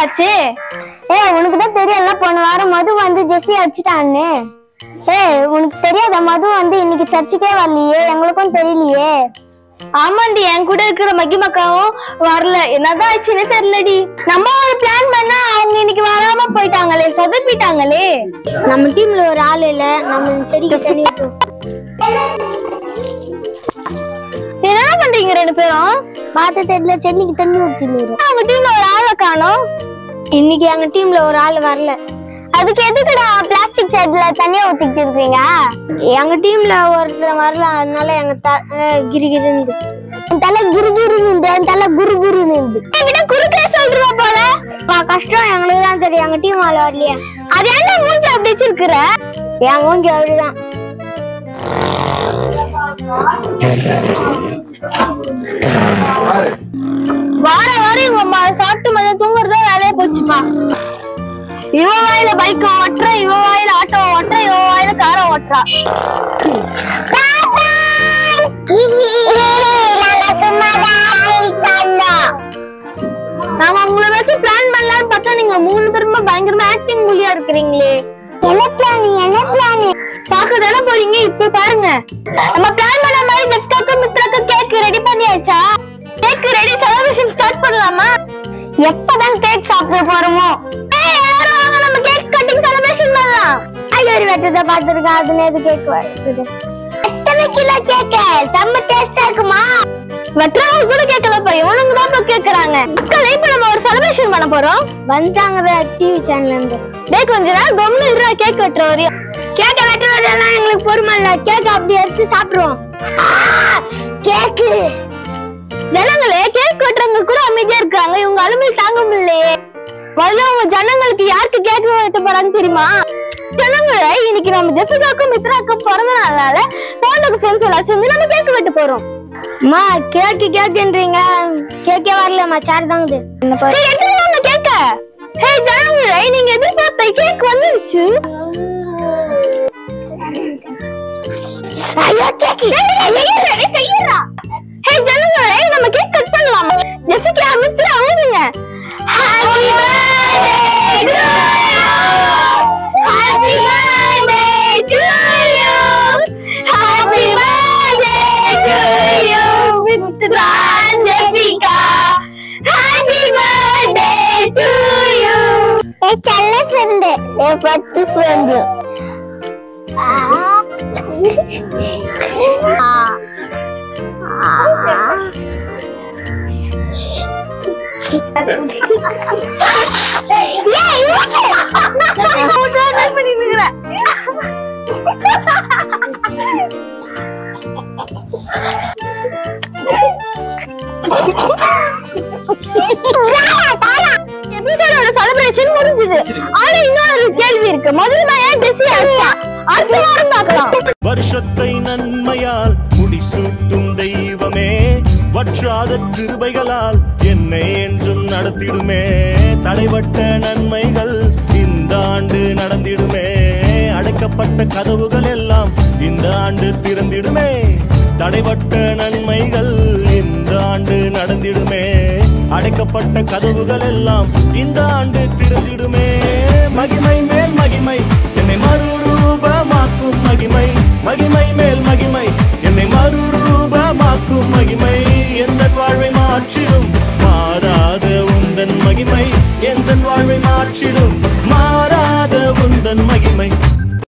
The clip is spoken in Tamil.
ஆச்சு? உனக்கு தான் தெரியல, போன வாரம் மது வந்து ஜெஸ்ஸி அடிச்சுட்டான்னு. உனக்கு தெரியாத, மது வந்து இன்னைக்கு சர்ச்சுக்கே வரலையே, எங்களுக்கும் தெரியலையே. ஆமாண்டி, என் கூட இருக்கிற மகிமக்காவும் வரல. என்னதான் ஆச்சுன்னு தெரியலடி. நம்ம ஒரு பிளான் பண்ணா அவங்க இன்னைக்கு வராம போயிட்டாங்களே, சொதப்பிட்டாங்களே. நம்ம டீம்ல ஒரு ஆள் இல்ல, நம்ம செடிக்கு தண்ணி ஊத்துவோம். என்ன பண்றீங்க ரெண்டு பேரும்? பார்த்த தெரியல, செடிக்கு தண்ணி ஊத்திடுறோம். அவங்க டீம்ல ஒரு ஆளை காணோம். இன்னைக்கு எங்க டீம்ல ஒரு ஆள் வரல. அதுக்கு எதுக்குடா பிளாஸ்டிக் செட்ல தண்ணியை ஊத்திக்கிட்டு இருக்கீங்க? எங்க டீம்ல ஒருத்தர் வரல, அதனால எங்க கிரிகிருந்து தலை குருகுருன்னு விட குறுக்கே சொல்றா போல. கஷ்டம் எங்களுக்கு தான் தெரியும், எங்க டீம் ஆள் வரலையா. அது என்ன மூஞ்சி அப்படி வச்சிருக்கிற? என் மூஞ்சி அப்படிதான். வார வாரம் இவங்க சாப்பிட்டு மதியம் தூங்குறதா வேலையா போச்சுப்பா. இவ வாயில பைக் ஓட்டுற, இவ வாயில ஆட்டோ ஓட்டுற, இவ வாயில கார ஓட்டுறா. நாம உங்களை வச்சு பிளான் பண்ணலாம்னு பார்த்தா நீங்க 3 பேருமே பயங்கரமா ஆக்டிங் மூலியா இருக்கிறீங்களே. என்ன பிளான் பாக்கதானே போறீங்க? இப்ப பாருங்க, நம்ம பிளான் பண்ண மாதிரி ஜெஃப்காக்கு மித்ராக்கு கேக் ரெடி பண்ணியாச்சா? கேக் ரெடி, செலிப்ரேஷன் ஸ்டார்ட் பண்ணலாமா? எப்பதான் கேக் சாப்பிட போறோமோ? எல்லாரும் வாங்க, நம்ம கேக் கட்டிங் செலிப்ரேஷன் பண்ணலாம். ஐயோ, வெட்டத்தை பார்த்துருக்கா, அது நேத்து கேக் வெட்டுது. எத்தனை கிலோ கேக்? செம்ம டேஸ்டா இருக்குமா? வெட்டுறவங்க கூட கேட்கலப்பா, இவனுங்க தான் கேக்குறாங்க. இப்ப நம்ம ஒரு செலிப்ரேஷன் பண்ண போறோம். வந்துட்டாங்க டிவி சேனல்ல இருந்து. கொஞ்ச நேரம் கம்னு இருடா, கேக் வெட்டுற வரையும். கேக்க வெட்டுறதெல்லாம் எங்களுக்கு பொறுமை இல்ல, கேக் அப்படி எடுத்து சாப்பிடுவோம். கேக்கு ஜனங்களே, கேக் வெட்டுறவங்க கூட அமைதியா இருக்காங்க, இவங்க அலுமையில் தாங்க முடியலையே. முதல்ல உங்க ஜனங்களுக்கு யாருக்கு கேக் வெட்ட போறான்னு தெரியுமா? ஜனங்களே, இன்னைக்கு நம்ம ஜெஃபிகாக்கும் மித்ராக்கும் பிறந்த நாளால போனுக்கு ஃப்ரெண்ட்ஸ் எல்லாம் சேர்ந்து நம்ம கேக் வெட்ட போறோம். அம்மா, கேக்குன்றீங்க, கேக்கே வரலம்மா, சார் தாங்குது. கேக்க ஜனங்களே, நீங்க எதிர்பார்த்த கேக் வந்துருச்சு. ஜனங்களே, நம்ம கேக் கட் பண்ணலாமா? ஜெஃபிகா, மித்ரா ஊதுங்க. Happy birthday to you, happy birthday to you, happy birthday to you Mithra Jeffica, happy birthday to you. செல்ல ஃப்ரெண்ட், பத்து ஃப்ரெண்ட். செலிப்ரேஷன் முடிஞ்சது. ஆனா இன்னொரு கேள்வி இருக்கு. முதல்ல ஏன் பிஸி ஆச்சா? அடுத்த வாரம் பார்க்கலாம். வருஷத்தை நன்மையால் முடிசூட்டும் தெய்வமே, வற்றாத கிருபைகளால் என்னை என்றும் நடத்திடுமே. தடைப்பட்ட நன்மைகள் இந்த ஆண்டு நடந்திடுமே, அடைக்கப்பட்ட கதவுகள் எல்லாம் இந்த ஆண்டு திறந்திடுமே. தடைப்பட்ட நன்மைகள் இந்த ஆண்டு நடந்திடுமே, அடைக்கப்பட்ட கதவுகள் எல்லாம் இந்த ஆண்டு திறந்திடுமே. மகிமை மேல் மகிமை என்னை மறுரூபமாக்கும் மகிமை, மகிமை மேல் மகிமை என்னை மறுரூபமாக்கும் மகிமை. எந்த வாழ்வை மாற்றிடும் மாறாத உந்தன் மகிமை, எந்த வாழ்வை மாற்றிடும்